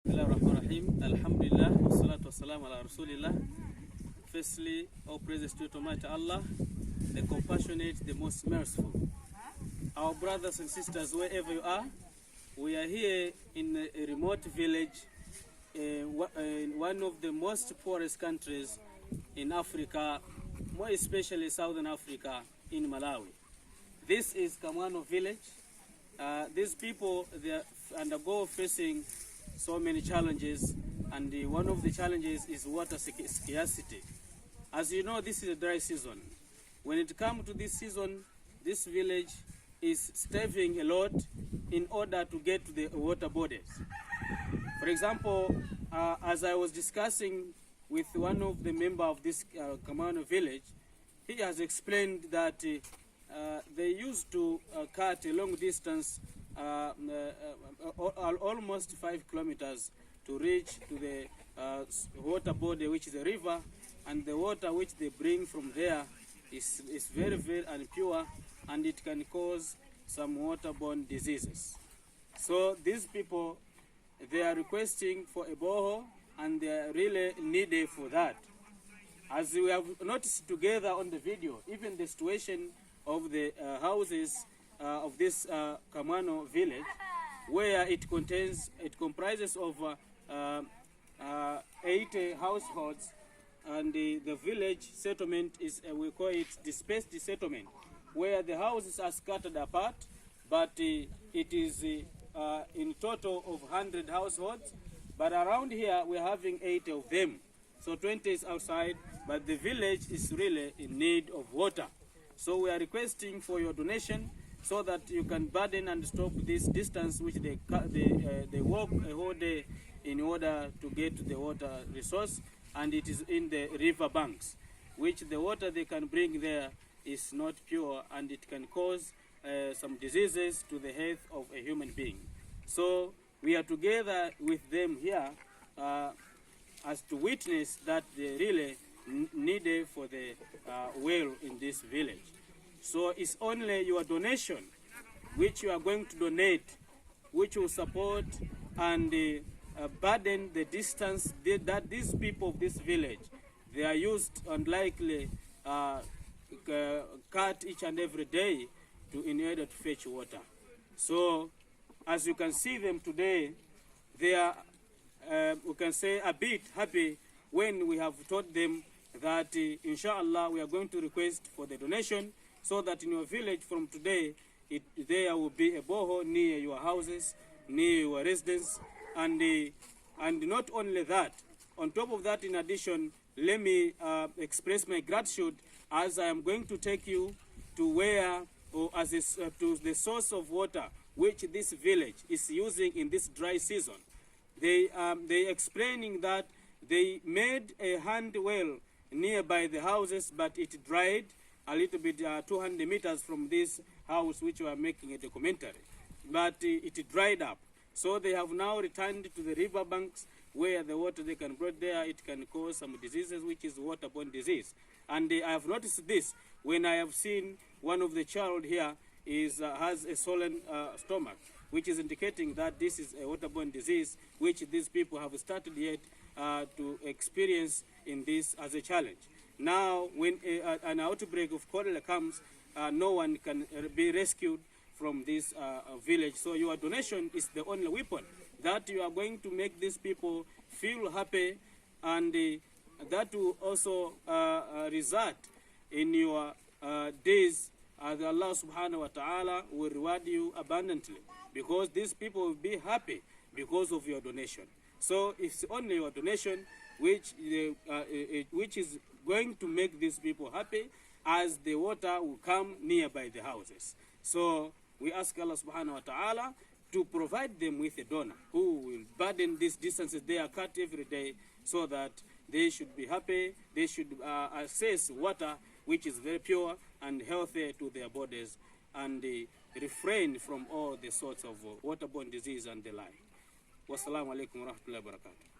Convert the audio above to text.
Bismillahirrahmanirrahim. Alhamdulillah, wassalatu wassalamu ala rasulillah. Firstly, all praises to Almighty Allah, the compassionate, the most merciful. Our brothers and sisters, wherever you are, we are here in a remote village, in one of the most poorest countries in Africa, more especially Southern Africa, in Malawi. This is Kamwano Village. These people, they undergo facing so many challenges, and one of the challenges is water scarcity. As you know, this is a dry season. When it comes to this season, this village is starving a lot in order to get to the water bodies. For example, as I was discussing with one of the members of this Kamwano Village, he has explained that they used to cut a long distance, almost 5 kilometers, to reach to the water body, which is a river, and the water which they bring from there is very, very impure, and it can cause some waterborne diseases. So these people, they are requesting for a borehole, and they are really needed for that. As we have noticed together on the video, even the situation of the houses of this Kamwano Village, where it comprises of 80 households, and the village settlement is, we call it dispersed settlement, where the houses are scattered apart, but it is in total of 100 households, but around here we're having 80 of them, so 20 is outside, but the village is really in need of water. So we are requesting for your donation so that you can burden and stop this distance which they walk a whole day in order to get to the water resource, and it is in the river banks, which the water they can bring there is not pure, and it can cause some diseases to the health of a human being. So we are together with them here as to witness that they really needed for the well in this village. So it's only your donation which you are going to donate, which will support and burden the distance that these people of this village, they are used and likely cut each and every day in order to fetch water. So as you can see them today, they are, we can say, a bit happy when we have told them that inshallah we are going to request for the donation, so that in your village from today there will be a borehole near your houses, near your residence, and not only that, on top of that, in addition, let me express my gratitude as I am going to take you to where, or as to the source of water which this village is using in this dry season. They explaining that they made a hand well nearby the houses, but it dried a little bit 200 meters from this house which we are making a documentary, but it dried up. So they have now returned to the river banks where the water they can bring there, it can cause some diseases which is waterborne disease. And I have noticed this when I have seen one of the child here has a swollen stomach, which is indicating that this is a waterborne disease which these people have started yet to experience in this as a challenge. Now, when an outbreak of cholera comes, no one can be rescued from this village. So your donation is the only weapon that you are going to make these people feel happy, and that will also result in your days, as Allah subhanahu wa ta'ala will reward you abundantly, because these people will be happy because of your donation. So it's only your donation which is going to make these people happy, as the water will come nearby the houses. So we ask Allah subhanahu wa ta'ala to provide them with a donor who will burden these distances they are cut every day, so that they should be happy. They should access water which is very pure and healthy to their bodies, and refrain from all the sorts of waterborne disease and the like. Wassalamu alaikum wa rahmatullahi wa barakatuh.